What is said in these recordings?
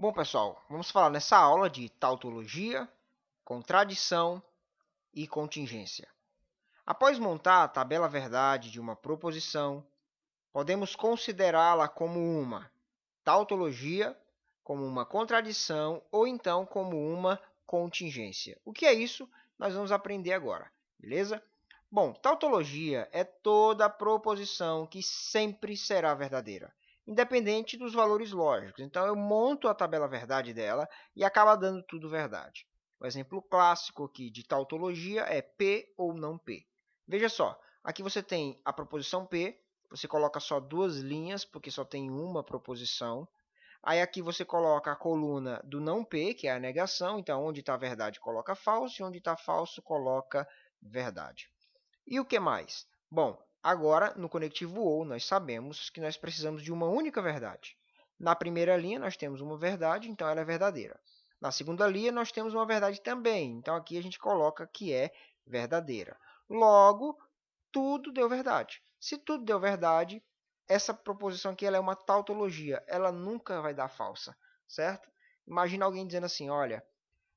Bom, pessoal, vamos falar nessa aula de tautologia, contradição e contingência. Após montar a tabela verdade de uma proposição, podemos considerá-la como uma tautologia, como uma contradição ou então como uma contingência. O que é isso? Nós vamos aprender agora, beleza? Bom, tautologia é toda proposição que sempre será verdadeira, independente dos valores lógicos. Então, eu monto a tabela verdade dela e acaba dando tudo verdade. O exemplo clássico aqui de tautologia é P ou não P. Veja só, aqui você tem a proposição P, você coloca só duas linhas, porque só tem uma proposição. Aí aqui você coloca a coluna do não P, que é a negação. Então, onde está verdade, coloca falso, e onde está falso, coloca verdade. E o que mais? Bom, agora no conectivo OU nós sabemos que nós precisamos de uma única verdade. Na primeira linha nós temos uma verdade, então ela é verdadeira. Na segunda linha nós temos uma verdade também, então aqui a gente coloca que é verdadeira. Logo, tudo deu verdade. Se tudo deu verdade, essa proposição aqui ela é uma tautologia, ela nunca vai dar falsa, certo? Imagina alguém dizendo assim, olha,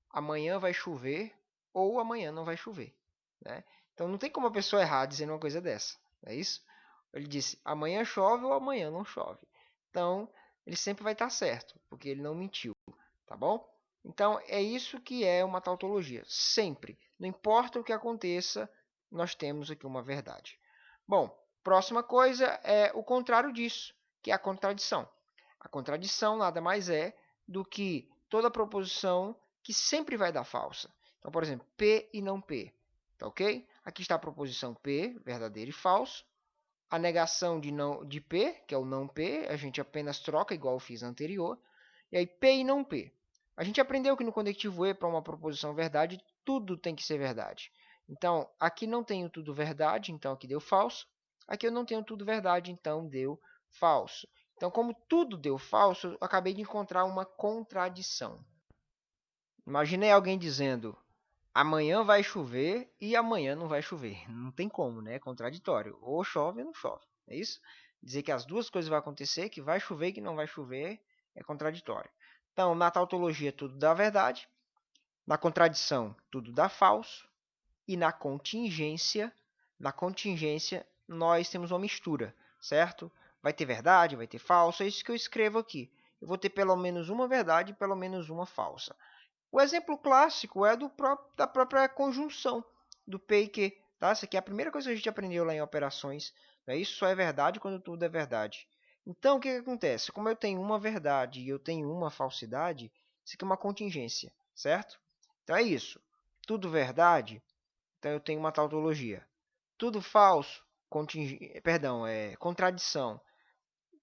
amanhã vai chover ou amanhã não vai chover, né? Então não tem como a pessoa errar dizendo uma coisa dessa, não é isso? Ele disse amanhã chove ou amanhã não chove. Então ele sempre vai estar certo, porque ele não mentiu, tá bom? Então é isso que é uma tautologia, sempre. Não importa o que aconteça, nós temos aqui uma verdade. Bom, próxima coisa é o contrário disso, que é a contradição. A contradição nada mais é do que toda proposição que sempre vai dar falsa. Então, por exemplo, P e não P. Tá ok? Aqui está a proposição P, verdadeiro e falso. A negação de P, que é o não P, a gente apenas troca, igual eu fiz anterior. E aí, P e não P. A gente aprendeu que no conectivo E, para uma proposição verdade, tudo tem que ser verdade. Então, aqui não tenho tudo verdade, então aqui deu falso. Aqui eu não tenho tudo verdade, então deu falso. Então, como tudo deu falso, eu acabei de encontrar uma contradição. Imaginei alguém dizendo amanhã vai chover e amanhã não vai chover. Não tem como, né? É contraditório. Ou chove ou não chove. É isso? Dizer que as duas coisas vão acontecer, que vai chover e que não vai chover, é contraditório. Então, na tautologia, tudo dá verdade. Na contradição, tudo dá falso. E na contingência, nós temos uma mistura, certo? Vai ter verdade, vai ter falso. É isso que eu escrevo aqui. Eu vou ter pelo menos uma verdade e pelo menos uma falsa. O exemplo clássico é da própria conjunção do P e Q. Tá? Essa aqui é a primeira coisa que a gente aprendeu lá em operações. Né? Isso só é verdade quando tudo é verdade. Então, o que acontece? Como eu tenho uma verdade e eu tenho uma falsidade, isso aqui é uma contingência, certo? Então é isso. Tudo verdade, então eu tenho uma tautologia. Tudo falso, contradição.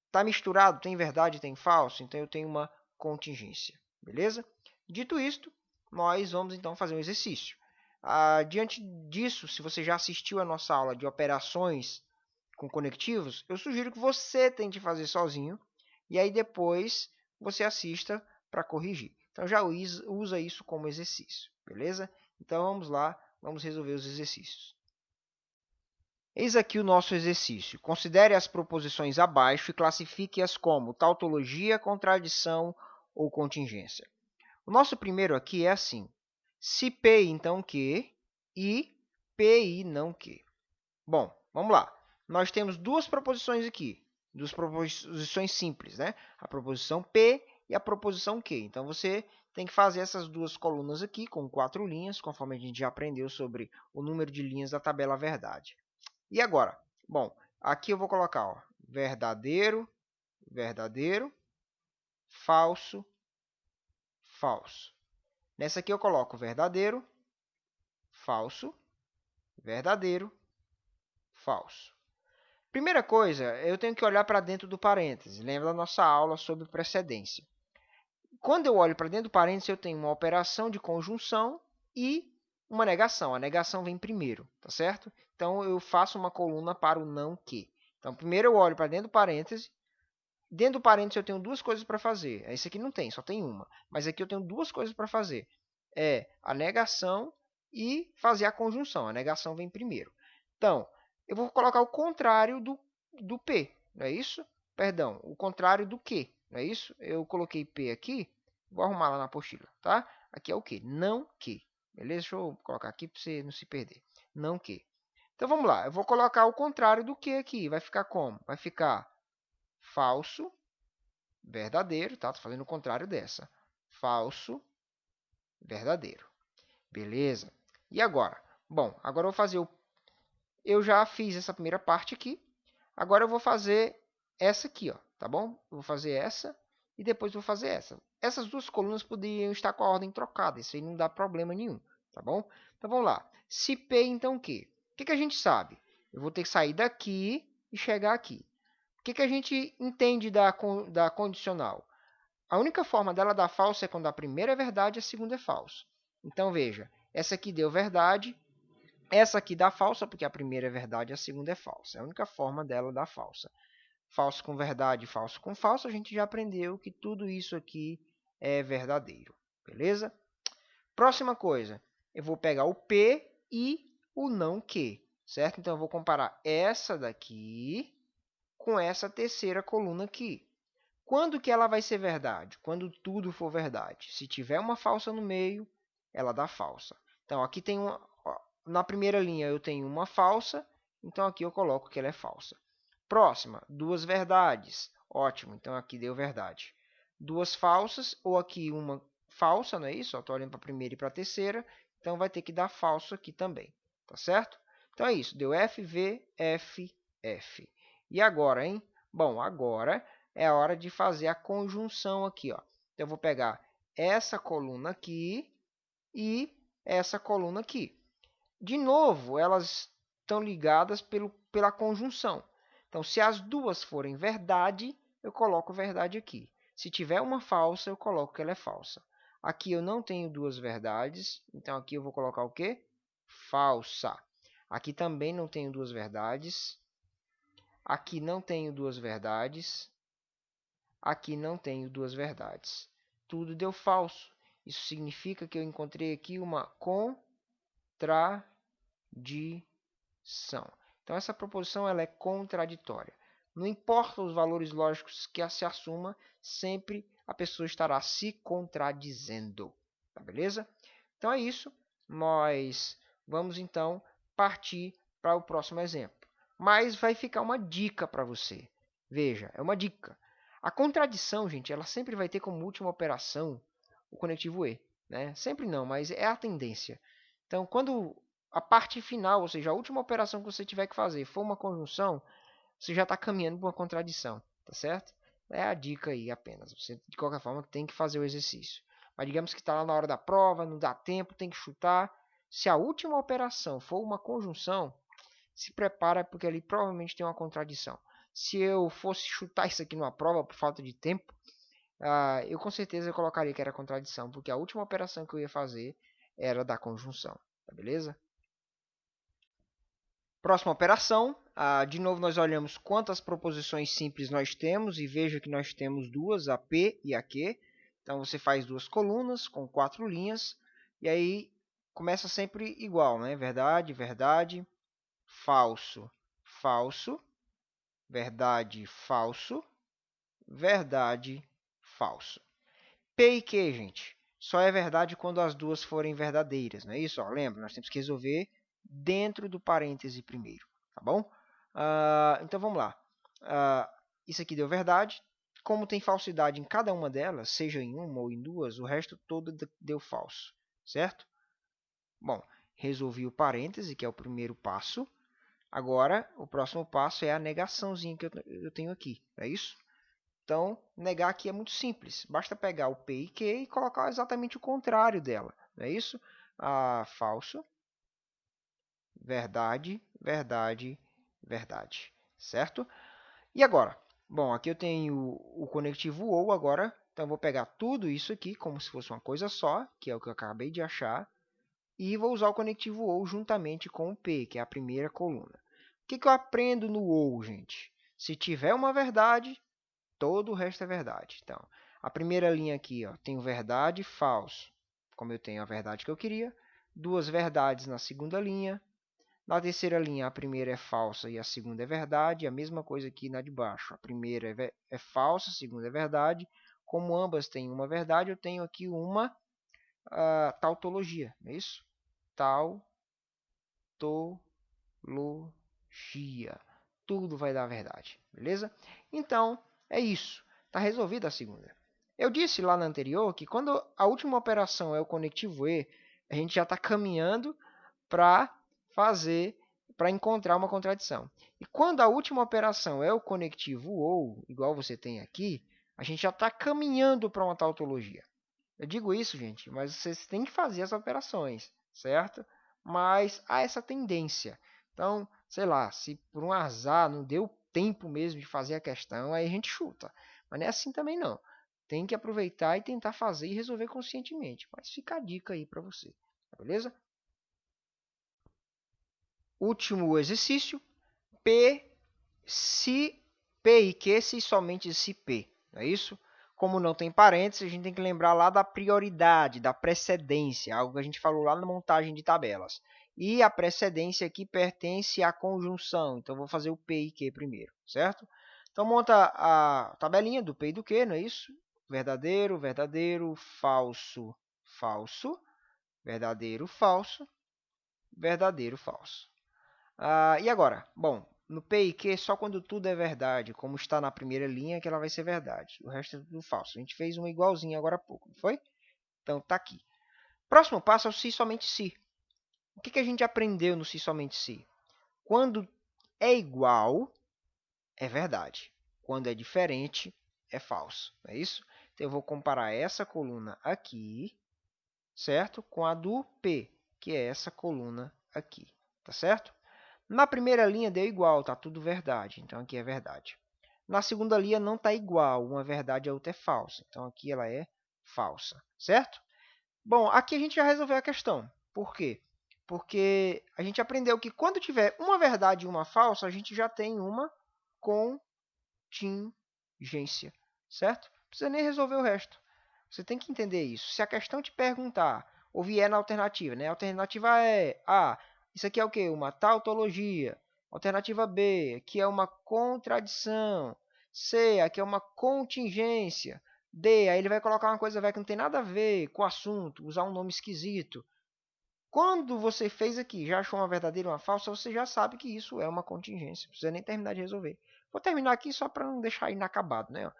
Está misturado, tem verdade, tem falso, então eu tenho uma contingência. Beleza? Dito isto, nós vamos então fazer um exercício. Diante disso, se você já assistiu a nossa aula de operações com conectivos, eu sugiro que você tente fazer sozinho e aí depois você assista para corrigir. Então já usa isso como exercício, beleza? Então vamos lá, vamos resolver os exercícios. Eis aqui o nosso exercício. Considere as proposições abaixo e classifique-as como tautologia, contradição ou contingência. O nosso primeiro aqui é assim. Se P, então Q, e PI, não Q. Bom, vamos lá. Nós temos duas proposições aqui. Duas proposições simples, né? A proposição P e a proposição Q. Então, você tem que fazer essas duas colunas aqui com 4 linhas, conforme a gente já aprendeu sobre o número de linhas da tabela verdade. E agora? Bom, aqui eu vou colocar ó, verdadeiro, verdadeiro, falso, falso. Nessa aqui eu coloco verdadeiro, falso, verdadeiro, falso. Primeira coisa, eu tenho que olhar para dentro do parêntese. Lembra da nossa aula sobre precedência. Quando eu olho para dentro do parêntese, eu tenho uma operação de conjunção e uma negação. A negação vem primeiro, tá certo? Então, eu faço uma coluna para o não que. Então, primeiro eu olho para dentro do parêntese. Dentro do parêntese eu tenho duas coisas para fazer. Esse aqui não tem, só tem uma. Mas aqui eu tenho duas coisas para fazer. É a negação e fazer a conjunção. A negação vem primeiro. Então, eu vou colocar o contrário do P, não é isso? Perdão, o contrário do que, não é isso? Eu coloquei P aqui, Vou arrumar lá na apostila, tá? Aqui é o que? Não que. Beleza? Deixa eu colocar aqui para você não se perder. Não que. Então vamos lá. Eu vou colocar o contrário do que aqui. Vai ficar como? Vai ficar falso, verdadeiro, tá? Tô fazendo o contrário dessa. Falso, verdadeiro. Beleza? E agora? Bom, agora eu vou fazer o... Eu já fiz essa primeira parte aqui. Agora eu vou fazer essa aqui, ó, tá bom? Eu vou fazer essa e depois vou fazer essa. Essas duas colunas poderiam estar com a ordem trocada, isso aí não dá problema nenhum, tá bom? Então vamos lá. Se P, então o quê? O que a gente sabe? Eu vou ter que sair daqui e chegar aqui. O que a gente entende da condicional? A única forma dela dar falso é quando a primeira é verdade e a segunda é falso. Então veja, essa aqui deu verdade, essa aqui dá falsa porque a primeira é verdade e a segunda é falsa. É a única forma dela dar falsa. Falso com verdade, falso com falso, a gente já aprendeu que tudo isso aqui é verdadeiro. Beleza? Próxima coisa, eu vou pegar o P e o não que, certo? Então eu vou comparar essa daqui com essa terceira coluna aqui. Quando que ela vai ser verdade? Quando tudo for verdade. Se tiver uma falsa no meio, ela dá falsa. Então aqui tem uma, ó, na primeira linha eu tenho uma falsa, então aqui eu coloco que ela é falsa. Próxima, duas verdades. Ótimo, então aqui deu verdade. Duas falsas, ou aqui uma falsa, não é isso? Estou olhando para a primeira e para a terceira, então vai ter que dar falso aqui também, tá certo? Então é isso, deu F, V, F, F. E agora, hein? Bom, agora é a hora de fazer a conjunção aqui, ó. Então eu vou pegar essa coluna aqui e essa coluna aqui. De novo, elas estão ligadas pela conjunção. Então, se as duas forem verdade, eu coloco verdade aqui. Se tiver uma falsa, eu coloco que ela é falsa. Aqui eu não tenho duas verdades, então aqui eu vou colocar o quê? Falsa. Aqui também não tenho duas verdades. Aqui não tenho duas verdades. Aqui não tenho duas verdades. Tudo deu falso. Isso significa que eu encontrei aqui uma contradição. Então, essa proposição ela é contraditória. Não importa os valores lógicos que se assuma, sempre a pessoa estará se contradizendo. Tá beleza? Então é isso. Nós vamos então partir para o próximo exemplo. Mas vai ficar uma dica para você. Veja, é uma dica. A contradição, gente, ela sempre vai ter como última operação o conectivo E. Né? Sempre não, mas é a tendência. Então, quando a parte final, ou seja, a última operação que você tiver que fazer for uma conjunção, você já está caminhando para uma contradição, tá certo? É a dica aí apenas. Você, de qualquer forma, tem que fazer o exercício. Mas digamos que está lá na hora da prova, não dá tempo, tem que chutar. Se a última operação for uma conjunção, se prepara porque ali provavelmente tem uma contradição. Se eu fosse chutar isso aqui numa prova por falta de tempo, eu com certeza colocaria que era contradição, porque a última operação que eu ia fazer era da conjunção, tá beleza? Próxima operação, de novo nós olhamos quantas proposições simples nós temos e veja que nós temos duas, a P e a Q. Então você faz duas colunas com 4 linhas e aí começa sempre igual, né? Verdade, verdade, falso, falso, verdade, falso, verdade, falso. P e Q, gente, só é verdade quando as duas forem verdadeiras, não é isso? Ó, lembra, nós temos que resolver dentro do parêntese primeiro, tá bom? Então vamos lá. Isso aqui deu verdade. Como tem falsidade em cada uma delas, seja em uma ou em duas, o resto todo deu falso, certo? Bom, resolvi o parêntese, que é o primeiro passo. Agora, o próximo passo é a negaçãozinha que eu tenho aqui, é isso? Então, negar aqui é muito simples. Basta pegar o P e Q e colocar exatamente o contrário dela. Não é isso? Falso, verdade, verdade, verdade. Certo? E agora? Bom, aqui eu tenho o conectivo OU agora. Então, eu vou pegar tudo isso aqui como se fosse uma coisa só, que é o que eu acabei de achar. E vou usar o conectivo OU juntamente com o P, que é a primeira coluna. O que eu aprendo no OU, gente? Se tiver uma verdade, todo o resto é verdade. Então, a primeira linha aqui, ó, tenho verdade e falso. Como eu tenho a verdade que eu queria. Duas verdades na segunda linha. Na terceira linha, a primeira é falsa e a segunda é verdade. A mesma coisa aqui na de baixo. A primeira é falsa, a segunda é verdade. como ambas têm uma verdade, eu tenho aqui uma tautologia, não é isso? Tautologia. Tudo vai dar verdade, beleza? Então, é isso. Está resolvida a segunda. Eu disse lá na anterior que quando a última operação é o conectivo E, a gente já está caminhando para encontrar uma contradição. E quando a última operação é o conectivo OU, igual você tem aqui, a gente já está caminhando para uma tautologia. Eu digo isso, gente, mas vocês têm que fazer as operações, certo? Mas há essa tendência. Então, sei lá, se por um azar não deu tempo mesmo de fazer a questão, aí a gente chuta. Mas não é assim também não. Tem que aproveitar e tentar fazer e resolver conscientemente. Mas fica a dica aí para você, beleza? Último exercício. P, se P e Q, se somente se P. Não é isso? Como não tem parênteses, a gente tem que lembrar lá da prioridade, da precedência, algo que a gente falou lá na montagem de tabelas. E a precedência aqui pertence à conjunção, então vou fazer o P e Q primeiro, certo? Então monta a tabelinha do P e do Q, não é isso? Verdadeiro, verdadeiro, falso, falso, verdadeiro, falso, verdadeiro, falso. E agora? Bom, no P e Q, só quando tudo é verdade, como está na primeira linha, que ela vai ser verdade. O resto é tudo falso. A gente fez uma igualzinha agora há pouco, não foi? Então, está aqui. Próximo passo é o se somente se. O que a gente aprendeu no se somente se? Quando é igual, é verdade. Quando é diferente, é falso. Não é isso? Então, eu vou comparar essa coluna aqui, certo? Com a do P, que é essa coluna aqui. Tá certo? Na primeira linha deu igual, está tudo verdade, então aqui é verdade. Na segunda linha não está igual, uma é verdade e a outra é falsa, então aqui ela é falsa, certo? Bom, aqui a gente já resolveu a questão. Por quê? Porque a gente aprendeu que quando tiver uma verdade e uma falsa, a gente já tem uma contingência, certo? Não precisa nem resolver o resto. Você tem que entender isso. Se a questão te perguntar, ou vier na alternativa, né? A alternativa é A, isso aqui é o quê? Uma tautologia. Alternativa B, aqui é uma contradição. C, aqui é uma contingência. D, aí ele vai colocar uma coisa que não tem nada a ver com o assunto, usar um nome esquisito. Quando você fez aqui, já achou uma verdadeira ou uma falsa, você já sabe que isso é uma contingência. Não precisa nem terminar de resolver. Vou terminar aqui só para não deixar inacabado, né?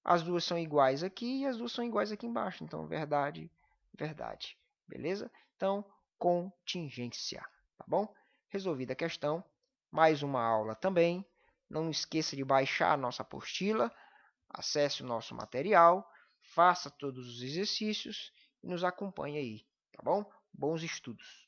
As duas são iguais aqui e as duas são iguais aqui embaixo. Então, verdade, verdade. Beleza? Então, contingência. Tá bom? Resolvida a questão. Mais uma aula também. Não esqueça de baixar a nossa apostila. Acesse o nosso material. Faça todos os exercícios e nos acompanhe aí. Tá bom? Bons estudos.